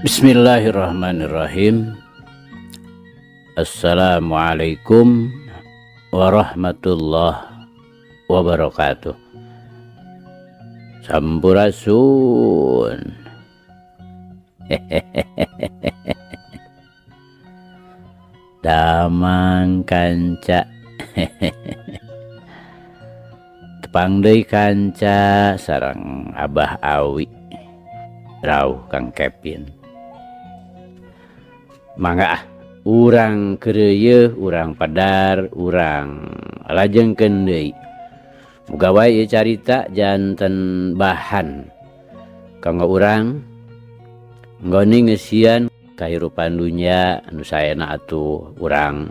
Bismillahirrahmanirrahim. Assalamualaikum warahmatullahi wabarakatuh. Sampurasun. Damang kanca. Tepang deui kanca sareng Abah Awi. Rauh Kang Kepin. Mangga urang keureuy, urang padar, urang lajengkeun deui. Muga wae ieu carita janten bahan kanggo urang nggoni ngeusian kahirupan dunya anu saena atuh urang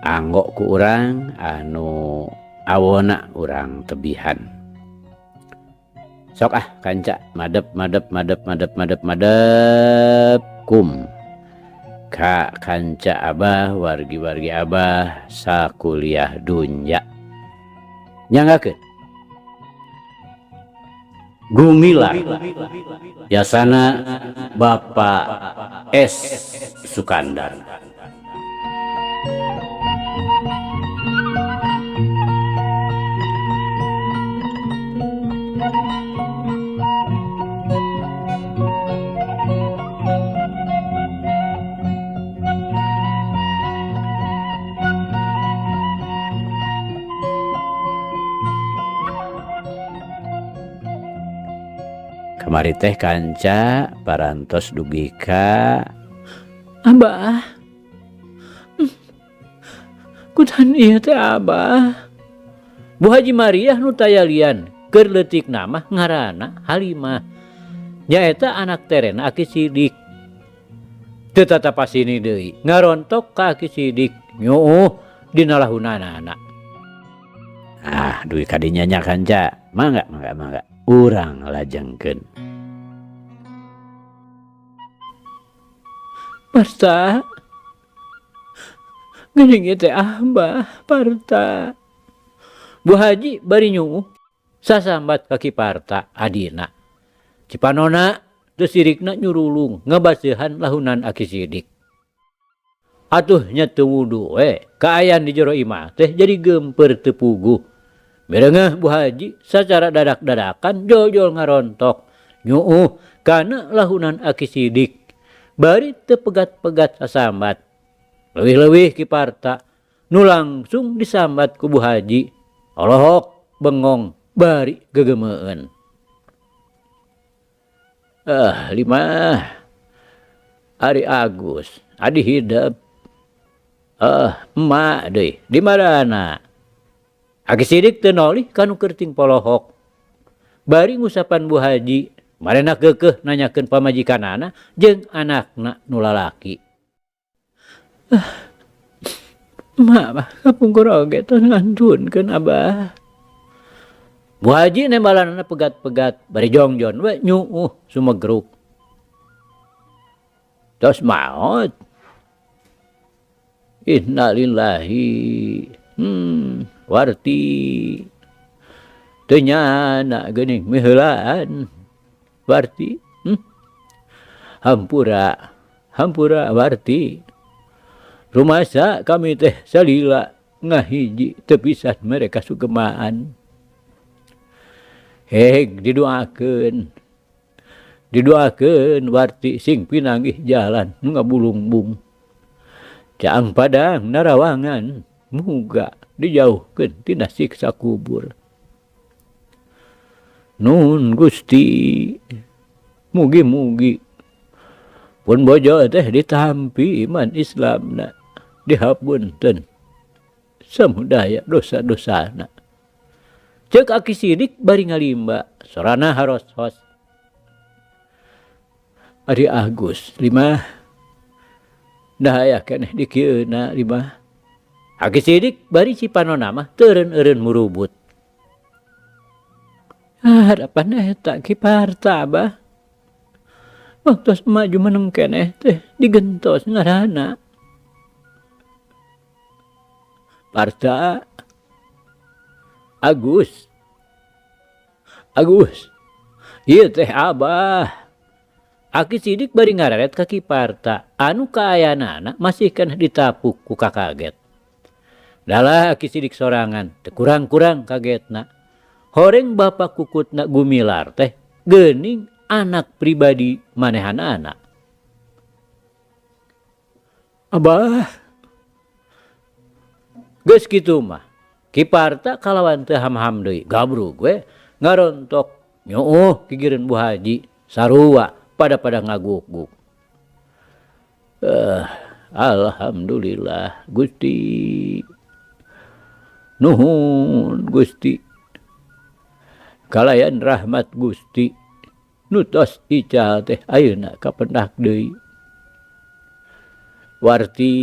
anggo ku urang anu awona urang tebihan. Sok kanca madep kum ka kanca Abah wargi-wargi Abah sakuliah dunya. Nyanggakeun gumilar yasana Bapak S. Sukandar. Kamari teh kanca parantos dugi ka Abah. Kutan ieu teh Abah. Bu Haji Mariah nu tayalian keur leutik nama ngaranna Halimah. Nyaeta anak terena Aki Sidik. Teu tatapasini deui ngarontok ka Aki Sidik nyuuh dina lahunana. dugi kadinya nya kanca. Mangga. Urang lajengkeun. Parta. Geuning ieu teh Abah, Parta. Bu Haji bari nyuuh sasambat ka Ki Parta adina. Cipanona teu sirikna nyurulung ngabaseuhan lahunan Aki Sidik. Atuh nya teu wudu we kaayan di jero imah teh jadi gempeur teu puguh. Bereungeuh Bu Haji sacara dadak-dadakan jol-jol ngarontok nyuuh kana lahunan Aki Sidik. Bari teu pegat-pegat sasambat. Leuwih-leuwih Ki Parta nu langsung disambat ku Bu Haji. Olohok bengong bari gegemeueun. Limah Ari Agus, adi hidep. Emak deui, di marana? Aki Sidik teu nolih kanu kerting polohok. Bari ngusapan Bu Haji, marena keukeuh nanyakeun pamajikanana jeung anakna nu lalaki. Emak mah kapungkur oge teu ngandunkeun Abah. Bu Haji nembalanana pegat-pegat bari jongjon we nyuuh sumegruk. Tos maot. Innalillahi. Warti teu nyana geuning miheulaan Warti. Hampura Warti. Rumasa kami teh salila ngahiji teu pisan mereka sugemaan. Heg didoakeun Warti sing pinanggih jalan nu ngabulungbung. Caang padang narawangan muga dijauhkeun tina siksa kubur. Nun Gusti, mugi-mugi pun bojo teh ditampi iman Islamna, dihapunten samudaya dosa-dosana. Ceuk Aki Sidik bari ngalimba, sorana haros-hos. Ari Agus, Limah, dahaya keneh dikieuna Limah. Aki Sidik bari cipanonna mah teureun-eureun murubut. Harapan eta Ki Parta Abah. Waktos maju meneng keneh teh digentos ngaranna. Parta Agus, ieu teh Abah. Aki sidik bari ngareret ka Kiparta, anu kaayanana masih kena ditapuk ku kakaget. Dalah aki sidik sorangan, teu kurang-kurang kagetna. Horeng bapak kukutna Gumilar teh geuning anak pribadi manehanana. Abah, geus kitu mah. Kiparta kalawan teu ham-ham deui, gabrug we ngarontok nyuuh kigireun Bu Haji sarua pada ngaguk-guk. Alhamdulillah Gusti. Nuhun Gusti. Kalayan rahmat Gusti. Nu tos ical teh ayeuna kapendak deui. Warti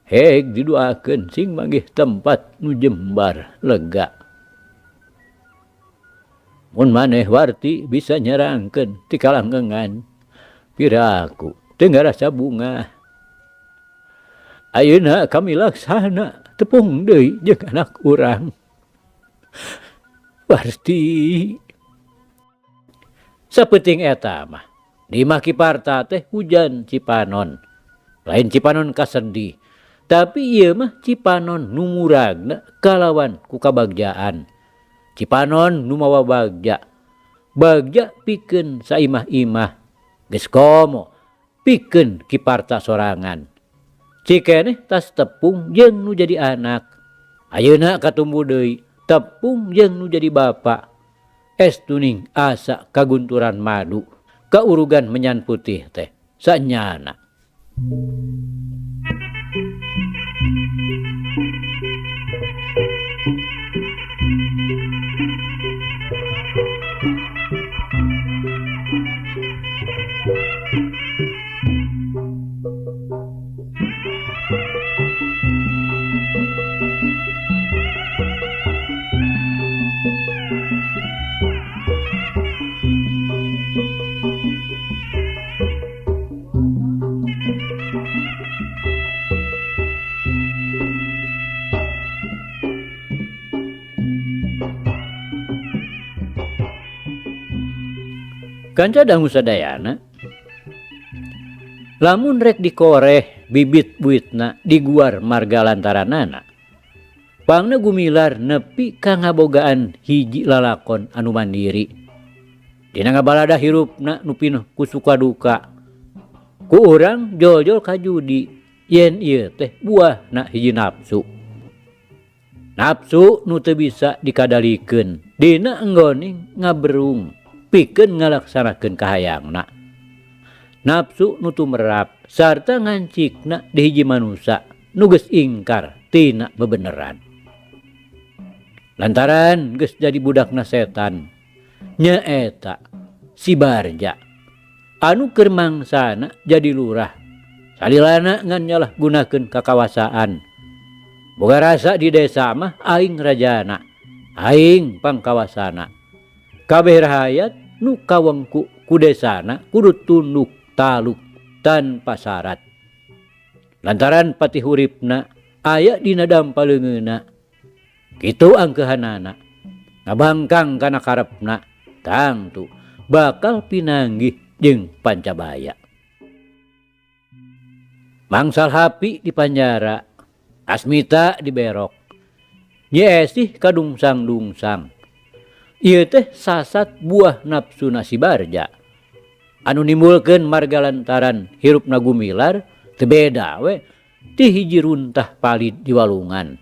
heg didoakeun sing manggih tempat nu jembar lega. Mun maneh warti bisa nyerangkeun ti kalanggengan piraku teu ngarasa bunga. Ayeuna kami laksana tepung deui jeung anak urang. Warti sapenting eta mah di Kiparta teh hujan Cipanon. Lain Cipanon kasendi, tapi ieu mah Cipanon nu muragna kalawan ku kabagjaan. Cipanon nu mawa bagja. Bagja pikeun saimah-imah. Geus komo pikeun Kiparta sorangan. Cikeneh tas tepung jeung nu jadi anak. Ayeuna katumbu deui tepung jeung nu jadi bapa. Estuning asa kagunturan madu. Kaurugan menyan putih teh sanyana. Kanca dangu sadayana, lamun rek dikoreh bibit buitna di guar marga lantaranana, pangna Gumilar nepi ka ngabogaan hiji lalakon anu mandiri. Dina ngabalada hirupna nu pinuh ku suka duka. Ku urang jol-jol ka judi, yen ieu teh buahna hiji nafsu. Nafsu nu teu bisa dikadalikeun, dina enggoning ngaberung. Pikeun ngalaksanakeun kahayangna. Nafsu nu tumerap sarta ngancikna di hiji manusa nu geus ingkar tina bebeneran. Lantaran geus jadi budakna setan, nyaeta si Barja anu keur mangsana jadi lurah. Salilana ngan nyalah gunakeun kakawasaan. Boga rasa di desa mah aing rajana, aing pangkawasana. Kabeh rakyat nu kawengku ku desana kudu tunduk taluk tanpa syarat. Lantaran patih uripna aya dina dampaleungeuna. Kitu angkeuhanana. Ngabangkang kana karepna tangtu bakal pinanggih jeung Pancabaya. Mangsal Hapi di penjara, Asmita diberok. Nyi Esih kadungsang-dungsang. Ieu teh sasat buah nafsu si Barja. Anu nimbulkeun marga lantaran hirupna Gumilar teu beda we ti hiji runtah palid di walungan.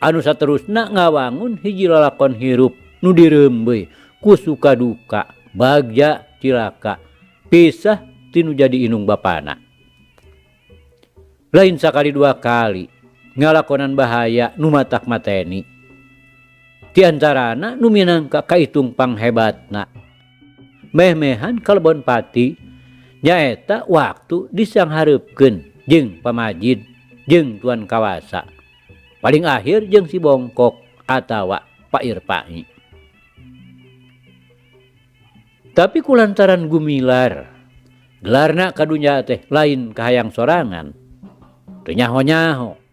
Anu saterusna ngawangun hiji lalakon hirup nu direumbeui ku suka duka, bagja cilaka, pisah tinu jadi inung bapana. Lain sakali dua kali ngalakonan bahaya nu matak mateni. Di antarana nu minangka kaitung panghebatna. Meh-mehan kalebon pati nyaeta waktu disanghareupeun jeung pamajid jeung tuan kawasa. Paling akhir jeung si Bongkok atawa Pak Irpai. Tapi kulantaran Gumilar gelarna kadunya teh lain kahayang sorangan. Teu nyaho-nyaho.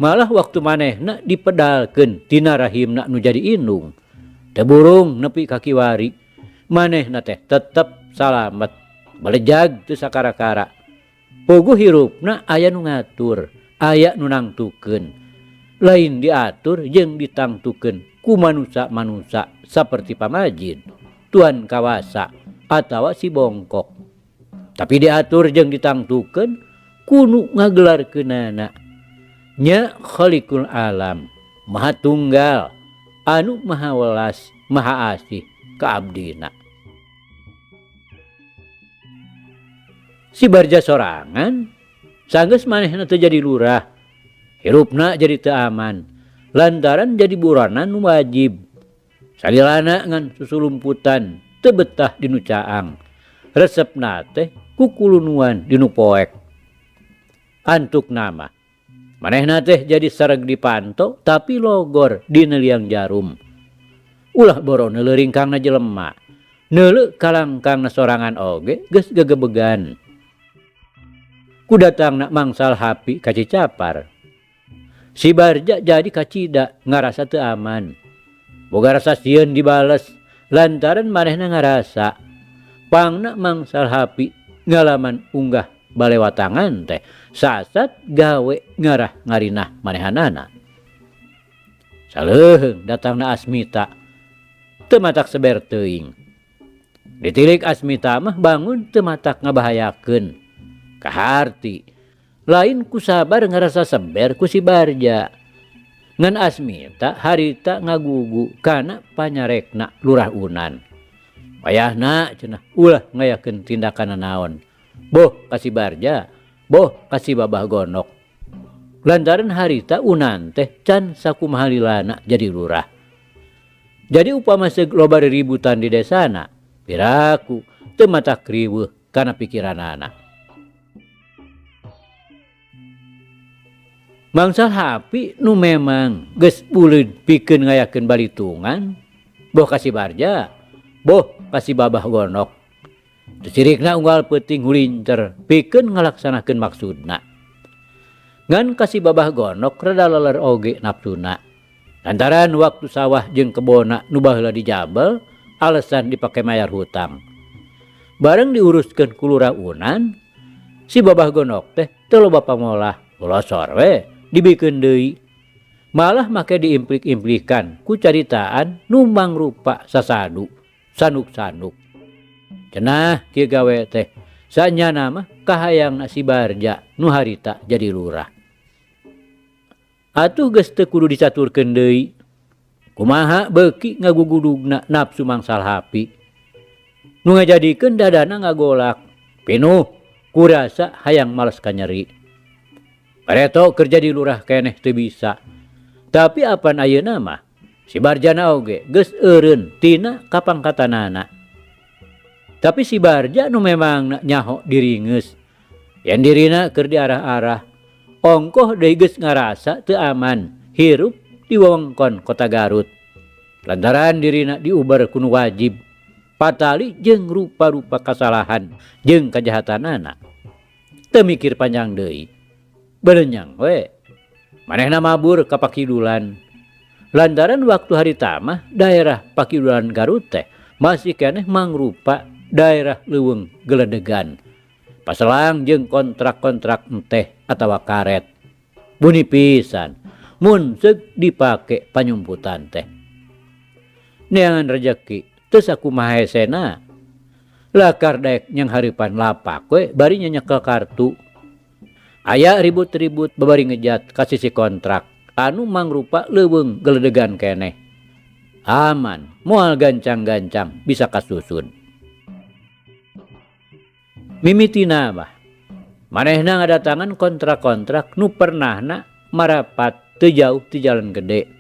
Malah waktu manehna dipedalkeun tina rahimna nu jadi indung. Teu burung nepi ka kiwari, manehna teh tetep salamet balejag teu sakara-kara. Puguh hirupna aya nu ngatur, aya nu nangtukeun. Lain diatur jeung ditangtukeun ku manusa-manusa saperti pamajin, tuan kawasa atawa si bongkok. Tapi diatur jeung ditangtukeun ku nu ngagelarkeunana. Nya Khaliqul Alam, Maha Tunggal, anu maha welas, maha asih ka abdina. Si Barja sorangan, sanggeus manehna teu jadi lurah, hirupna jadi teu aman, lantaran jadi buranan nu wajib. Salilana ngan susulumputan teu betah dinu caang, resepna teh kukulunuan dinu poek. Antuk nama, manehna teh jadi sareg dipanto tapi logor dina liang jarum. Ulah borona leuringkangna jelema, neuleu kalangkangna sorangan oge geus gegebegan. Ku datangna mangsal hapi ka Cicapar. Si Barja jadi kacida ngarasa teu aman. Boga rasa sieun dibales lantaran manehna ngarasa pangna mangsal hapi ngalaman unggah balewatangan teh sasat gawe ngarah ngarinah manehanana. Saleuheung datangna Asmita teu matak seber teuing. Ditilik Asmita mah bangun teu matak ngabahayakeun. Kaharti lain ku sabar ngerasa seber ku si Barja. Ngan Asmita harita ngagugu kana panyarekna lurah Unan. Wayahna cenah ulah ngayakeun tindakan naon. Boh kasih Barja, boh kasih Babah Gonok. Lantaran harita Unan teh can sakumaha lilana jadi lurah. Jadi upama loba ributan di desana, piraku teu matak riweuh kana pikiranana. Bangsal hapi nu memang geus buleud pikeun ngayakeun balitungan, boh kasih Barja, boh kasih Babah Gonok. Cirikna unggal peuting hulincer pikeun ngalaksanakeun maksudna. Ngan kasih Babah Gonok rada leler oge napsuna. Lantaran waktu sawah jeung kebona nu baheula dijabel alesan dipake mayar hutang. Bareng diuruskeun ku Lurah Unan, si Babah Gonok teh teu loba pamolah, losor we dibikeun deui. Malah make diimplik-implikan ku caritaan nu mangrupa sasadu, sanuk-sanuk. Cenah kieu gawe teh sanyana mah kahayangna si Barja nu harita jadi lurah. Atuh geus teu kudu dicaturkeun deui. Kumaha beuki ngagugudugna nafsu mangsal hapi. Nu ngajadikeun dadana ngagolak, pinuh kurasa hayang males kanyeri. Pareto kerja di lurah keneh teu bisa. Tapi apan ayeuna mah si Barjana oge geus eureun tina kapangkatanana. Tapi si Barja nu memang nyaho diringeus. Yen dirina keur diarah-arah, ongkoh deui geus ngarasa teu aman hirup di wewengkon kota Garut. Lantaran dirina diuber ku nu wajib, patali jeung rupa-rupa kasalahan jeung kajahatanana. Teu mikir panjang deui. Berenyang we, manehna mabur ka Pakidulan. Lantaran waktu harita mah daerah Pakidulan Garut teh masih keneh mangrupa daerah leuweung geledegan. Paselang jeung kontrak-kontrak enteh atawa karet. Buni pisan mun seug dipake panyumputan teh. Neangan rejeki teu sakumaha hesena. Lakar daek nyang haripan lapak we bari nyekel kartu. Aya ribut-ribut babari ngejat ka sisi kontrak anu mangrupa leuweung geledegan keneh. Aman, moal gancang-gancang bisa kasusun. Mimitina mah manehna ngadatangan kontrak-kontrak nu pernahna marapat teu jauh ti Jalan Gede.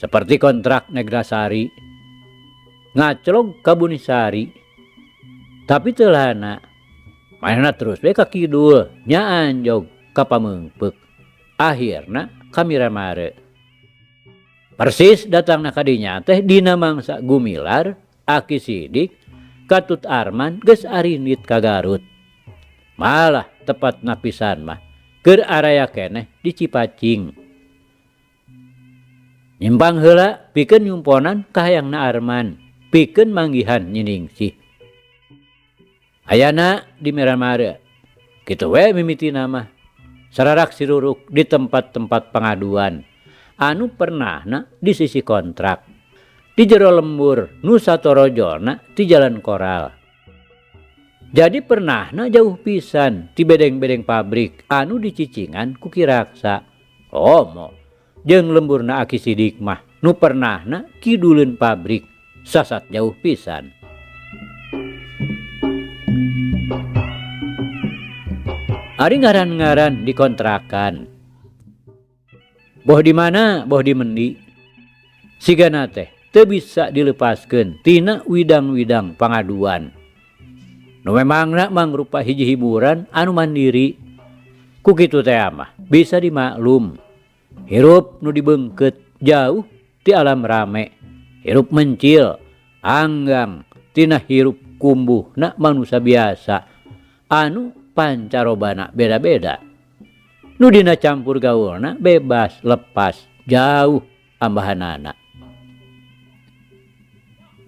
Seperti kontrak Neglasari, ngaclog ka Bunisari. Tapi teu lana manehna terus we ka kidul nya anjog ka Pameungpeuk. Akhirna ka Miramare. Persis datangna ka dinya teh dina mangsa gumilar Aki Sidik Katut Arman geus arinit ka Garut. Malah tepatna pisan mah keur araya keneh di Cipacing. Nyimpang heula pikeun nyumponan kahayangna Arman, pikeun manggihan Nyiningsih. Ayana di Miramare kitu we mimitina mah sararak siruruk di tempat-tempat pengaduan anu pernahna di sisi kontrak di jero lembur nu satorojona ti jalan koral. Jadi pernahna jauh pisan ti bedeng-bedeng pabrik anu dicicingan ku Kiraksa. Omo jeung lemburna Aki Sidik mah nu pernahna kiduleun pabrik sasat jauh pisan. Ari ngaran-ngaran dikontrakan. Boh di mana, boh di mendi. Sigana teh teu bisa dilepaskeun tina widang-widang pangaduan. Nu memangna mangrupa hiji hiburan anu mandiri. Ku kitu teh mah bisa dimaklum. Hirup nu dibeungkeut jauh ti alam rame. Hirup mencil, anggang tina hirup kumbuhna manusia biasa. Anu pancarobana beda-beda. Nu dina campur gaulna bebas lepas jauh ambahanana.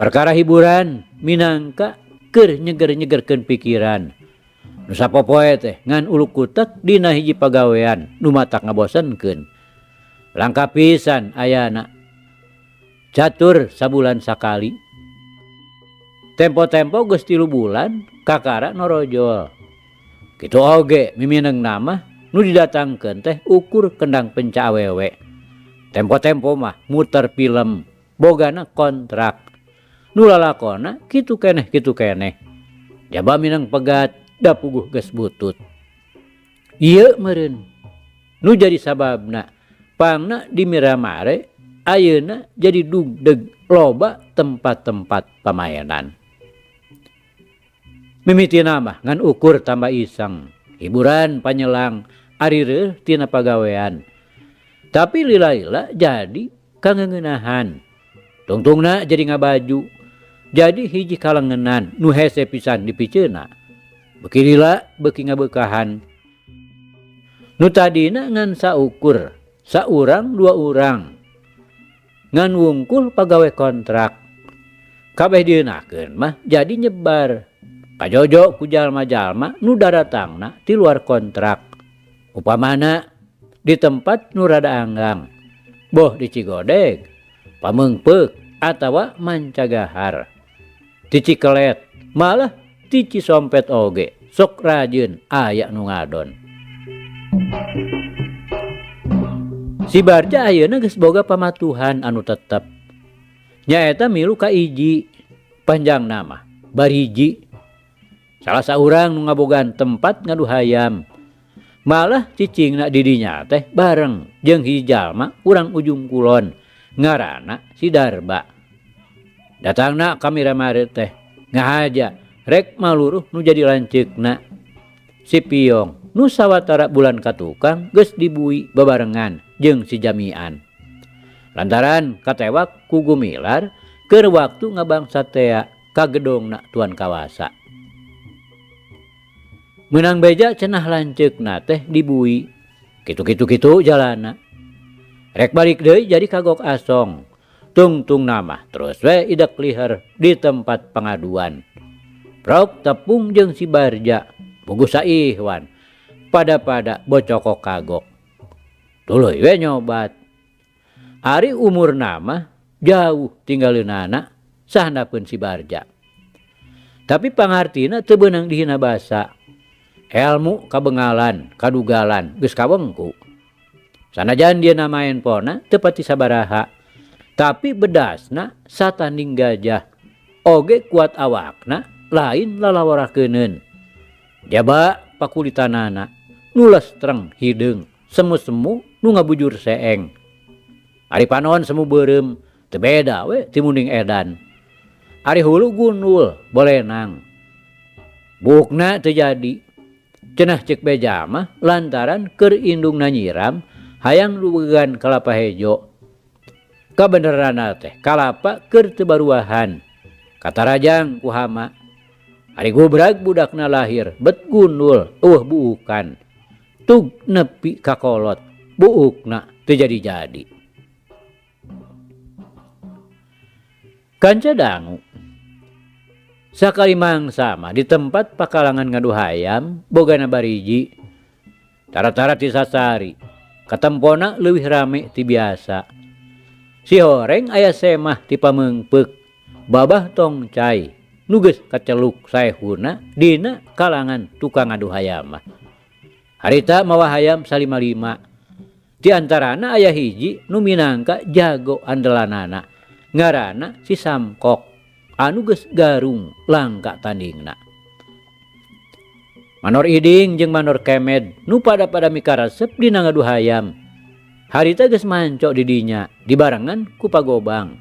Perkara hiburan minangka keur nyeger-nyegerkeun pikiran. Nu sapopoe teh ngan ulu kutek dina hiji pagawean nu matak ngabosenkeun. Langka pisan ayana. Catur sabulan sakali. Tempo-tempo geus 3 bulan kakara norojol. Kitu oge mimineng nama nu didatangkeun teh ukur kendang penca awewe. Tempo-tempo mah muter film bogana kontrak. Nu lalakona kitu keneh kitu keneh. Jaba minang pegat da puguh geus butut. Ieu meureun nu jadi sababna pangna di Miramare ayeuna jadi dugdeg loba tempat-tempat pamaenan. Mimitina mah ngan ukur tambah iseng, hiburan panyelang arireuh tina pagawean. Tapi lila-lila jadi kangeuneunahan. Tungtungna jadi ngabaju. Jadi hiji kalengenan nu hese pisan dipiceuna. Beuki lila beuki ngabeukahan. Nu tadina ngan saukur, saurang 2 urang. Ngan wungkul pagawe kontrak. Kabeh dienakeun mah jadi nyebar. Kajojo ku jalma-jalma nu daratangna ti luar kontrak. Upamana di tempat nu rada anggang. Boh di Cigodeg, Pameungpeuk atawa Mancagahar. Ti Cikelet malah ti Cisompet oge sok rajin aya nu ngadon. Si Barja ayeuna geus boga pamatuhan anu tetep. Nyaeta milu ka iji panjang nama Bariji. Salah saurang nu ngabogaan tempat ngadu hayam. Malah cicingna di dinya teh bareng jeung hiji jalma urang ujung kulon ngaranna si Darba. Datangna ka Miramare teh ngahaja rek maluruh nu jadi lanceukna. Si Piong nu sawatara bulan katukang geus dibui babarengan jeung si Jamian. Lantaran katewak ku Gumilar keur waktu ngabangsa tea ka gedongna Tuan Kawasa. Menang beja cenah lanceukna teh dibui. Kitu-kitu jalana. Rek balik deui jadi kagok asong. Tungtung nama terus we idek liher di tempat pengaduan. Prok tepung jeung si Barja puguh saihwan. Pada-pada bocokok kagok. Tuluy we nyobat. Ari umur nama jauh tinggalieunana sahandapeun si Barja. Tapi pangartina teu beunang dihina basa. Elmu kabengalan, kadugalan, geus kabengku. Sanajan dia namaen pona teu pati sabaraha. Tapi bedasna satanding gajah. Oge kuat awakna lain lalawarahkeuneun. Jaba pakulitanana nu lestreng hideung, semu-semu nu ngabujur seeng. Ari panoon semu beureum teu beda we ti munding edan. Ari hulu gundul bolenang. Bukna teu jadi. Cenah cek beja mah lantaran keur indungna nyiram hayang luwegan kalapa hejo. Kabeneranna teh kalapa keur teu baruahan. Kata rajang ku hama. Ari gubrag budakna lahir bet gundul buukan. Tug nepi ka kolot buukna teu jadi-jadi. Kanca dangu. Sakali mangsa mah di tempat pakalangan ngadu hayam bogana bariji. Tara-tara ti sasari. Katempona leuwih rame ti biasa. Si horeng aya semah ti pameungpeuk. Babah tong cai. Nu geus kaceluk saehuna dina kalangan tukang ngadu hayam mah. Harita mawa hayam salima-lima. Di antarana aya hiji nu minangka jago andalanana. Ngaranna si Samkok. Anu geus garung langka tandingna. Manor Iding jeung Manor Kemed nu pada mikaresep dina ngadu hayam. Harita geus manco di dinya dibarengan ku pagobang.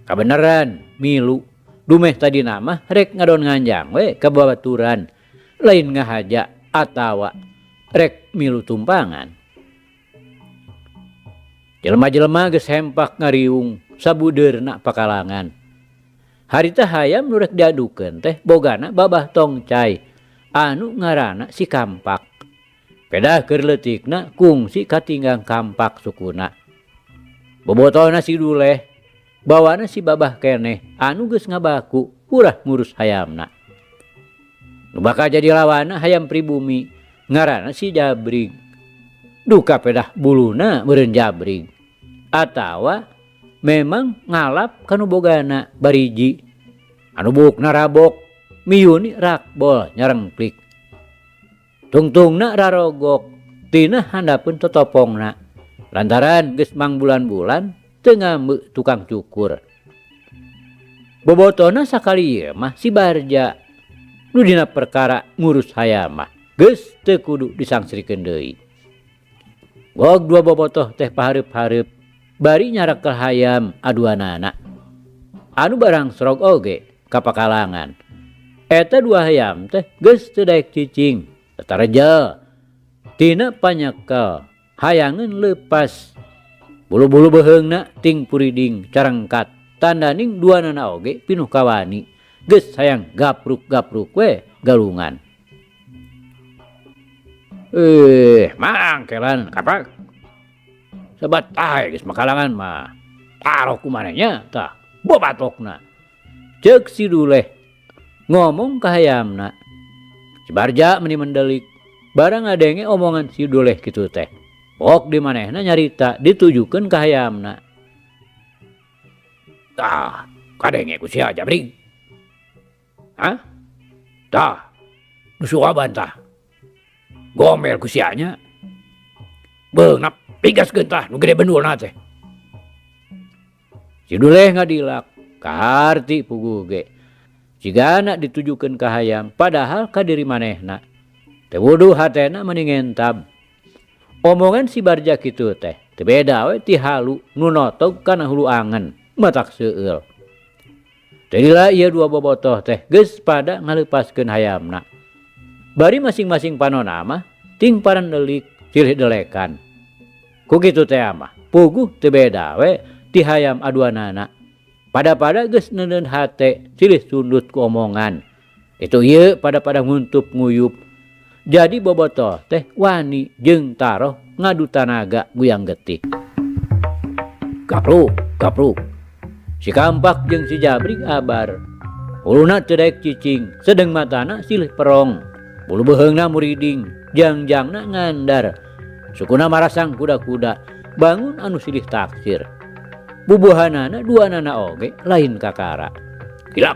Kabeneran milu dumeh tadina mah rek ngadon nganjang we ka babaturan lain ngahaja atawa rek milu tumpangan. Jelema-jelema geus hempak ngariung sabudeurna pakalangan. Harita hayam nu rek diadukeun teh bogana babah tong cai anu ngaranna si Kampak. Pedah keur leutikna kungsi katinggang Kampak sukuna. Bobotona si Duleh, bawana si babah keneh anu geus ngabaku urah ngurus hayamna. Nu bakal jadi lawana hayam pribumi ngaranna si Jabrig. Duka pedah buluna meureun Jabrig. Atawa memang ngalap kanu bogana bariji anu bukna rabok miyuni rakbol nyarengklik tungtungna rarogok tina handapeun totopongna lantaran geus mang bulan-bulan teu ngameu tukang cukur. Bobotona sakali ieu mah si Barja nu dina perkara ngurus hayam mah geus teu kudu disangsrikeun deui. Gog dua bobotoh teh pahareup-hareup bari nyarekel hayam aduanana. Anu barang srog oge ka pakalangan. Eta dua hayam teh geus teu daek cicing, tatareja. Tina panyekel hayangeun leupas. Bulu-bulu beheungna ting puriding carengkat. Tandaning duanana oge pinuh kawani. Geus hayang gapruk-gapruk we galungan. Mangkelan kapak. Sabat geus makalangan mah taruh kumanehnya tah bobatokna. Ceuk si Duleh ngomong ka hayamna. Si Barja meuni mendelik barang ngadenge omongan si Duleh kitu teh. Pok di manehna nyarita ditujukeun ka hayamna. Tah kadenge ku sia Jabrig. Hah? Tah nu suaban tah. Gomel ku sianya. Beungnap pigaskeun tah nu gede benulna teh. Si Duleh ngadilak kaharti puguh ge. Cigana ditujukeun ka hayam padahal ka diri manehna. Teu wudu hatena meuni ngentab. Omongan si Barja kitu teh teu beda we ti halu nu notog kana hulu angen matak seueul. Tadila ieu dua bobotoh teh geus pada ngaleupaskeun hayamna. Bari masing-masing panonna mah ting parandelik silih delekan. Ku kitu teh mah puguh teu beda we ti hayam aduanana. Pada geus neuneun hate silih sundut ku omongan. Itu ieu pada nguntup nguyup. Jadi bobotoh teh wani jeung taroh ngadu tanaga guyang getih. Gapruk. Si Kampak jeung si Jabrig abar. Uluna teu daek cicing, sedeng matana silih perong. Bulu beheungna muriding, jangjangna ngandar. Sukuna marasang kuda-kuda, bangun anu silih taksir. Bubuhanana duanana oge lain kakara. Kilak.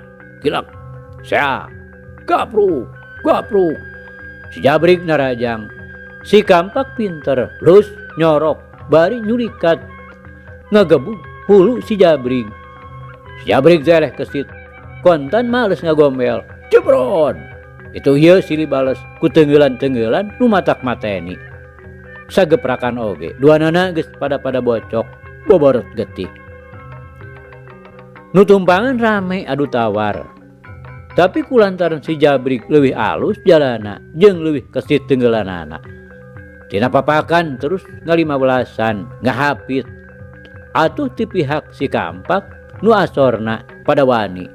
Sea. Gapruk. Si Jabrig narajang. Si Kampak pinter, lus nyorok, bari nyulikat. Ngagebug hulu si Jabrig. Si Jabrig zeleh kesit. Kontan males ngagombel. Jebron. Itu ieu silih bales ku teungeulan-teungeulan nu matak mateni. Sageprakan oge duanana geus pada bocok boborot getih. Nu tumpangan rame adu tawar. Tapi kulantaran si Jabrig leuwih alus jalana jeung leuwih kesit teungeulanana. Tina papakan terus ngalimabelasan ngahapit. Atuh ti pihak si Kampak nu asorna pada wani.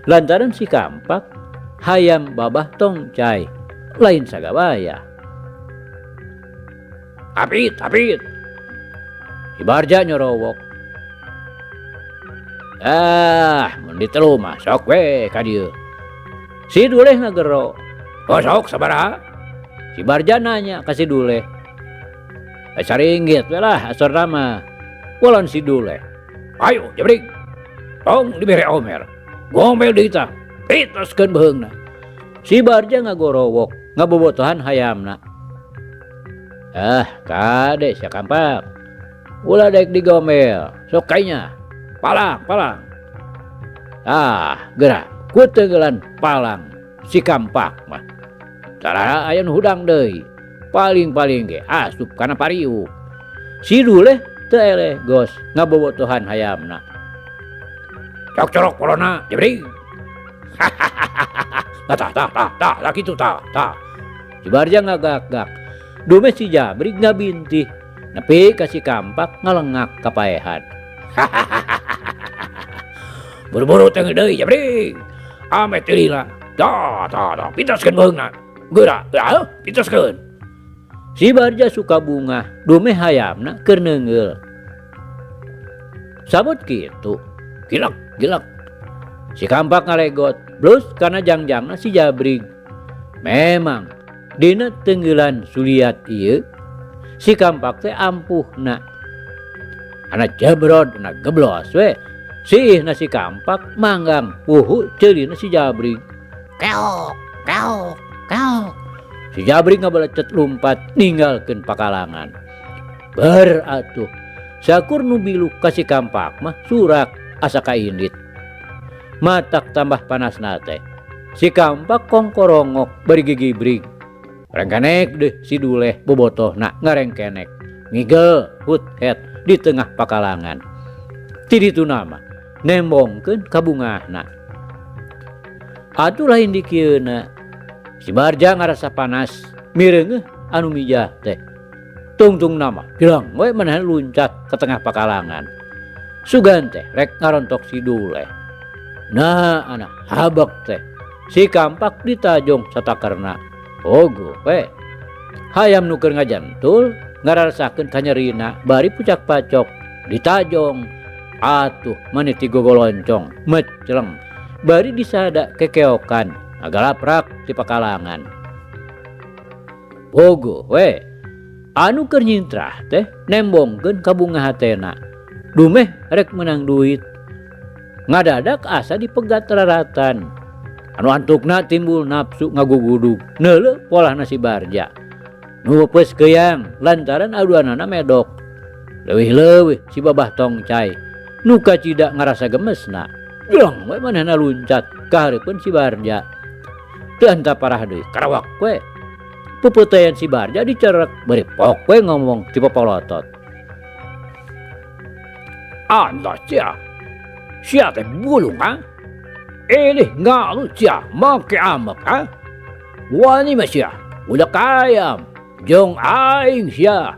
Lantaran si Kampak hayam babah tongcai lain sagabaya. Apit. Si Barja nyorowok. Mun ditelu mah sok we ka dieu. Si Duleh ngagero. Oh sok sabaraha? Si Barja nanya ka si Duleh. Saringgit we lah asor nama. Walon si Duleh. Ayo jabrik. Tong dibere omer. Gombel deui tah. Pitoskeun beheungna. Si Barja ngagorowok, ngabobotohan hayamna. Kade sia Kampak. Ulah daek digombel. Sok kainya. Palang. Gerak. Ku tenggelan palang si Kampak mah. Tara aya nu hudang deui. Paling ge asup kana pariuk. Si Duleh teu eleh gos ngabobotohan hayamna. Cok corok polona, jebring. Tah kitu tah. Si Barja ngagak-gak. Dume si Jabrik ngabintih. Nepi ka si Kampak ngalengak kapaehan. Buru-buru tengah deui Jabrik. Ame teu lila. Tah, pitoskeun beheungna. Geura, pitoskeun. Si Barja suka bunga, dume hayamna keur neungeul. Sabut kitu, gilak. Si Kampak ngalegot, blus kana jangjangna si Jabrig. Memang dina tenggelan suliat ieu, si Kampak teh ampuhna. Ana jebrod, ana geblos we. Siihna si Kampak manggang puhu ceulina si Jabrig. Keok. Si Jabrik ngabalecet lumpat ninggalkeun pakalangan. Beratuh sakur nu biluk ka si Kampak mah surak asa kaindit. Matak tambah panasna teh. Si Kampak kongkorongok bari gigibrig. Rengkenek deh si Duleh bobotohna ngarengkenek. Ngigel hut het di tengah pakalangan. Ti ditu nama nembongkeun ka bungahna. Atuh lain di kieuna. Si Barja ngarasa panas, mireungeuh anu mijah teh. Tungtung nama, hilang we manahan luncat ke tengah pakalangan. Sugan teh rek ngarontok si Duleh. Nah anak habak teh, si Kampak ditajong satakerna. Ogo we. Hayam nu keur ngajantul, ngarasakeun kanyerina bari pucak pacok, ditajong. Atuh maneh ti gogoloncong, mecleng. Bari disada kekeokan. Agalaprak di pakalangan. Ogo we. Anu keur nyintrah teh nembongkeun ka bunga hatena. Dumeh rek menang duit. Ngadadak asa dipegat raratan. Anu antukna timbul nafsu ngagugudug. Neuleuh polahna si Barja. Nu peus keuyang lantaran aduanana medok. Leuwih-leuwih si babah Tongcai. Nu kacida ngarasa gemesna. Jong we manehna luncat ka hareupeun si Barja. Teu anta parah deui karawak we. Pupeutean si Barja dicerek bari pok we ngomong ti popolotot. Anda sia teh bulung ha? Ini ngalu sia make amek ha? Wani mah sia udah kayam. Jong aing sia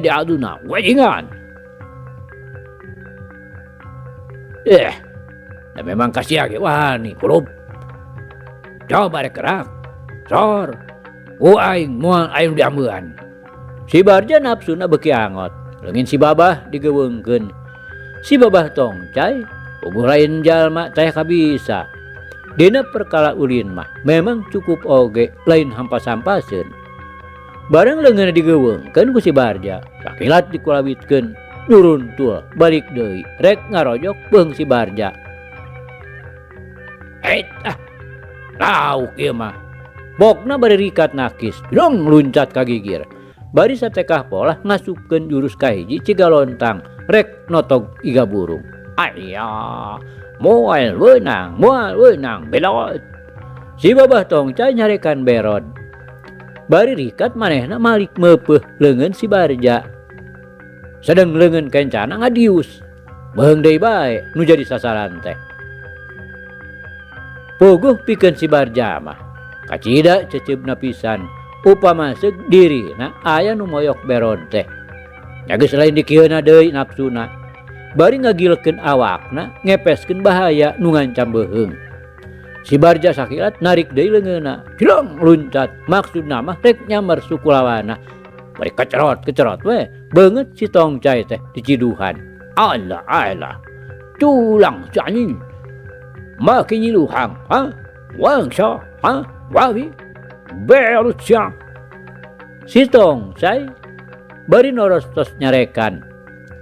diaduna wejingan. Nah memang kasia ge wani kulup. Coba rek gerak. Sor. Aing moal aing diambeun. Si Barja nafsuna beuki angot. Leungin si babah digeweungkeun. Si babah Tongcai puguh lain jalma teh kabisa. Dina perkala ulin mah memang cukup oge lain hampas-hampaseun. Bareng leungeunna digeweungkeun ku si Barja, sakilat dikulabitkeun, nuruntul balik deui rek ngarojok beung si Barja. Lauk ieu mah. Bokna bari rikat nakis, dong luncat ka gigir. Bari satekah polah ngasupkeun jurus kahiji ciga lontang, rek notog iga burung. Aya, moal weunang, belot. Si babah Tongcai nyarekan berod. Bari rikat manehna malik meupeuh leungeun si Barja. Sedeng leungeun kencana ngadius. Beung deui bae nu jadi sasaran teh. Puguh pikeun si Barja mah. Kacida ceceubna pisan. Upama seug dirina aya nu moyok berod teh. Nya geus lain dikieuna deui nafsuna. Bari ngagilkeun awakna ngepeskeun bahaya nu ngancam beheung. Si Barja sakilat narik deui leungeunna. Hilong luncat maksudna mah rek nyamar suku lawana. Bari kecerot we beungeut si Tongcai teh diciduhan. Allah. Tulang si anjing. Make nyiluhang, ha? Wangsa, wawi, belusya. Si Tongcai bari norostos nyarekan.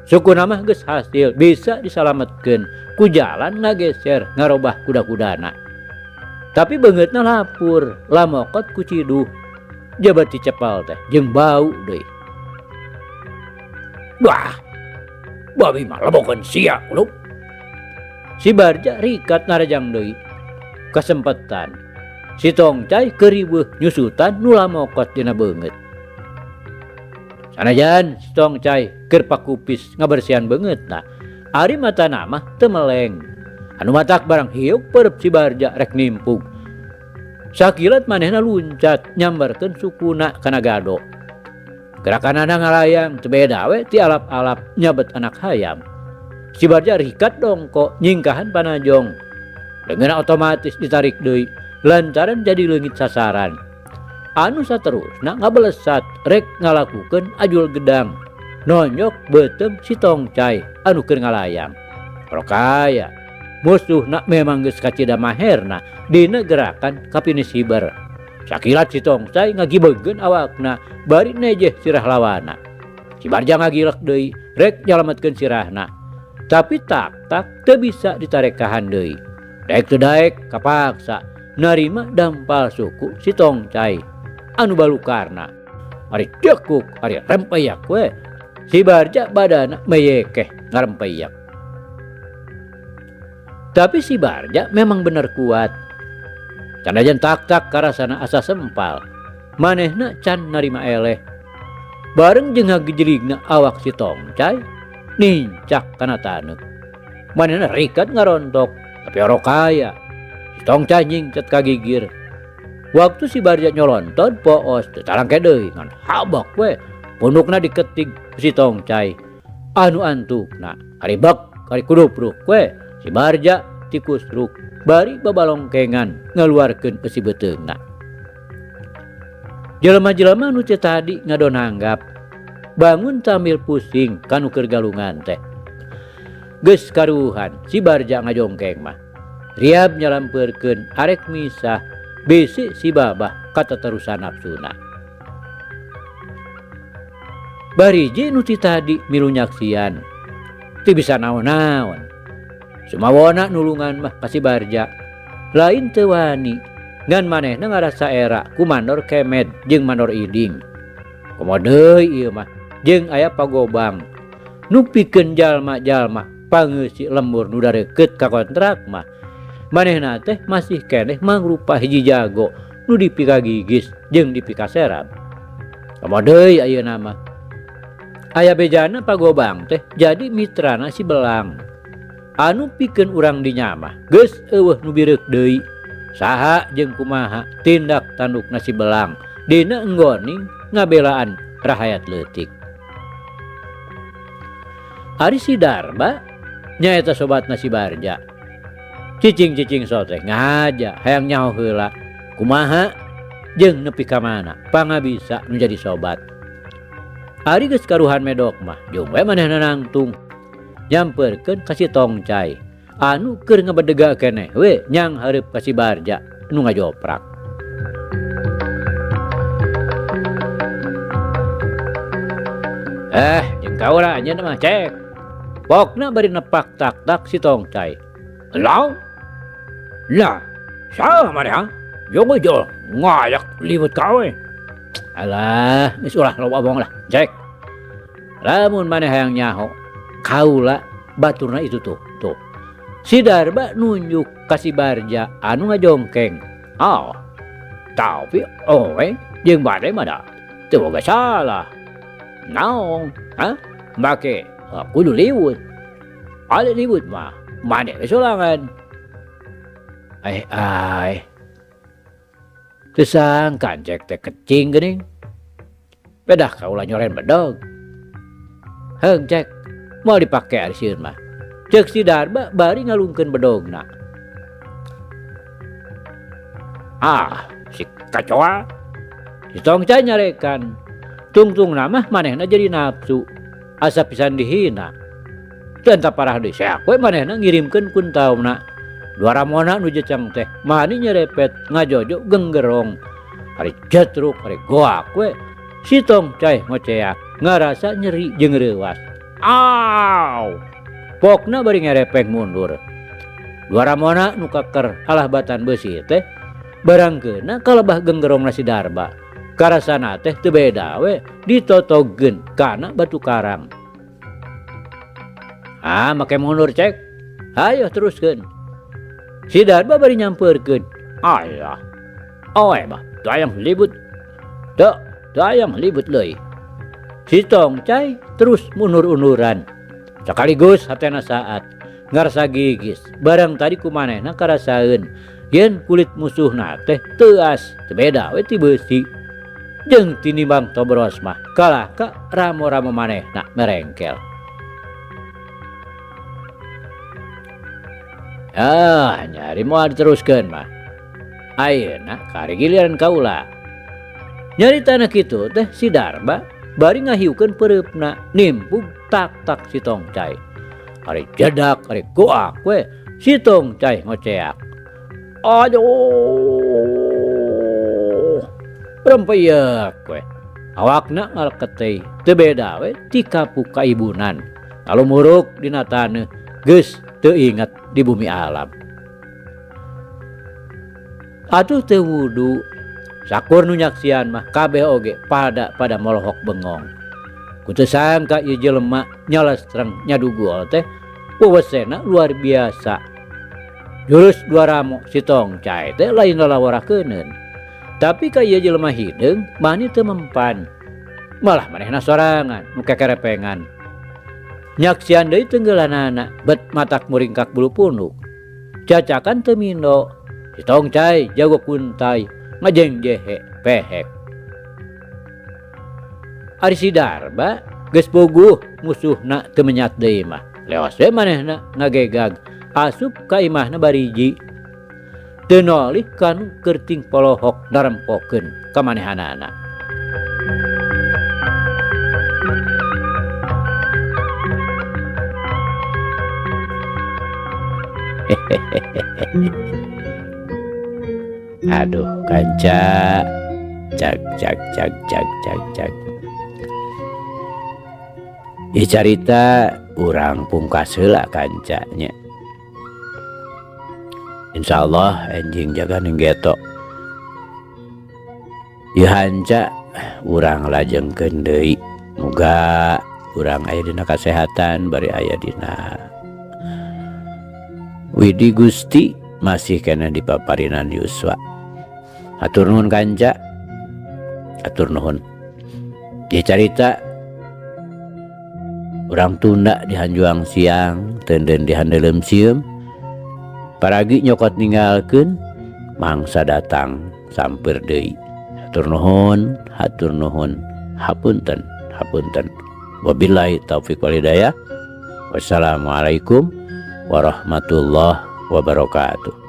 Suku nama geus hasil bisa disalametkeun ku jalan ngageser ngarobah kuda-kudana. Tapi beungeutna lapur, lamokot ku ciduh. Jabat dicepal teh jeung bau deui. Wah, babi mah lebokeun sia lu. Si Barja rikat narajang deui. Kasempetan si Tongcai keuriweuh nyusutan nu lamokot dina beungeut. Sanajan si Tongcai keur pakupis ngabersihan beungeutna, ari matana mah teu meleng. Anu matak barang hiuk perep si Barja rek nimpug. Sakilat manehna luncat nyambarkeun sukuna kana gado. Gerakanana ngalayang teu beda we ti alap-alap nyabet anak hayam. Si Barja rikat dongko nyingkahan panajong. Leungeunna otomatis ditarik deui lantaran jadi leungit sasaran. Anu saterusna ngabelesat rek ngalakukeun ajul gedang. Nonyok beuteum si Tongcai anu keur ngalayang. Rokaya musuhna memang geus kacida maherna dina gerakan kapini siber. Sakilat si Tongcai ngagibeugkeun awakna bari nejeh sirah lawana. Si Barja ngagilek deui rek nyalametkeun sirahna. Tapi tak teu bisa ditarekahan deui. Daek teu daek kapaksa narima dampal suku si Tongcai anu balukarna. Ari cekuk, ari rempeyak we. Si Barja badana meyekeh ngarempeyak. Tapi si Barja memang bener kuat. Candajan tak karasana asa sempal. Manehna can narima eleh. Bareng jeung ngagejligna awak si Tongcai nincak kana taneuh. Manehna rikat ngarontok, tapi orokaya si Tongcai nyingcet kagigir. Waktu si Barja nyolonton poos teu tarangke deui ngan habak we. Pundukna diketig si Tongcai. Anu antukna ari bek ari kudupruk we. Si Barja tikusruk bari babalongkengan ngaluarkeun eusi beuteungna. Jelema-jelema anu teh tadi ngadonanggap bangun sambil pusing kanu keur galungan teh. Geus karuhan si Barja ngajongkeng mah. Riab nyalampeurkeun arek misah bisi si babah kataterusan nafsuna. Bariji nu ti tadi milu nyaksian teu bisa naon-naon. Sumawona nulungan mah ka si Barja. Lain teu wani ngan manehna ngarasa era ku Mandor Kemed jeung Mandor Iding. Komo deui ieu mah jeung aya pagobang nu pikeun jalma-jalma pangeusi lembur nu dareukeut ka kontrak mah. Manehna teh masih keneh mangrupa hiji jago nu dipika gigis jeung dipika serab. Komo deui ayeuna mah aya bejana pagobang teh jadi mitrana si Belang. Anu pikeun urang dinya mah geus eueuh nu bireuk deui. Saha jeung kumaha tindak tandukna si Belang dina enggoning ngabelaan rahayat leutik. Ari si Darba nyaeta sobatna si Barja. Cicing-cicing soteh ngaja hayang nyaho heula kumaha jeung nepi ka mana pangabisa nu jadi sobat. Ari geus karuhan medok mah jeung we manehna nangtung nyampeurkeun ka si Tongcai anu keur ngabedega keneh we nyang hareup ka si Barja nu ngajoprak. Jeung kaula nya mah cek. Pokna bari nepak tak si Tongcai. Lah? Lah, saha maneh? Jong jol ngayak liwet ka we. Alah, geus ulah loba omong lah, cek. Lamun maneh hayang nyaho, kaula baturna itu tuh. Si Darba nunjuk ka si Barja anu ngajongkeng. Oh, tapi jeung bade mah da teu boga salah. Naon? Make kudu liwet. Ade liwet mah mane we sorangan. Teu sangkan cek teh kecing geuning. Bedah kaula nyoren bedog. Heung cek moal dipake ari sieun mah. Cek si Darba bari ngalungkeun bedogna. Si kacoa. Si Tongcai nyarekan. Tungtungna mah manehna jadi nafsu. Asa pisan dihina. Teu enta parah deui saek we manehna ngirimkeun kuntauna dua ramona nu jecang teh mani nyerepet ngajojo genggerong. Hari jetruk hari goak we si Tongcai ngoceak ngarasa nyeri jeung reuwas. Aw! Pokna bari ngerepeng mundur. Dua ramona nu kaker halah batan besi teh barangkeuna kalebah genggerongna si Darba. Karasana teh teu beda we ditotogkeun kana batu karang. Make mundur cek. Ayo teruskeun. Si Darba bari nyampeurkeun. Ayah. Oe bah, dayang libut. Dayang libut leuy. Si Tongcai terus mundur-unduran. Sakaligus hatena saat ngarasa gigis. Barang tadi kumanehna karasaeun yen kulit musuhna teh teuas teu beda we ti beusi. Jeung tinimbang tobros mah kalah ka ramo-ramo manehna merengkel. Nyari moal diteruskeun mah. Ayeuna kari giliran kaula. Nyaritana kitu teh si Darba bari ngahiukeun pereupna nimpug tak-tak si Tongcai. Ari jadak ari goak we si Tongcai ngoceak. Aduh. Rempeyek we. Awakna ngaleketei teu beda we ti kapuk kaibunan. Kalau muruk dina taneuh geus teu inget di bumi alam. Atuh teu wudu. Sakur nu nyaksian mah kabeh oge pada molohok bengong. Kudu sangka ieu jelema nyalestreng nyadugul teh wewesena luar biasa. Jurus dua ramo si Tongcai teh lain lalawarahkeuneun. Tapi ka ieu jelema hideung mani teu mempan. Malah manehna sorangan nu kekerepengan. Nyaksian deui tenggelanana bet matak muringkak bulu punduk. Cacakan teu mindo. Si Tongcai jago kuntai ngajeng jehe pehek. Ari si Darba geus boguh musuhna teu menyat deui mah. Leos we manehna ngagegag asup ka imahna bariji. Teu nolih kanu kerting polohok narempokeun ka manehanana. Aduh kanca, cak. Ieu carita urang pungkas heula kancanya. Insyaallah enjing jaga ninggeto. Ieu hanca urang lajengkeun deui. Muga urang aya dina kasehatan bari aya dina widi Gusti masih kena dipaparinan yuswa. Atur nuhun kanca. Atur nuhun. Ieu carita urang tunda di hanjuang siang teudeun di handeulem sieum. Paragi nyokot ninggalkeun mangsa datang samper deui. Hatur nuhun, hapunten. Wabillahi taufiq wal hidayah. Wassalamualaikum warahmatullahi wabarakatuh.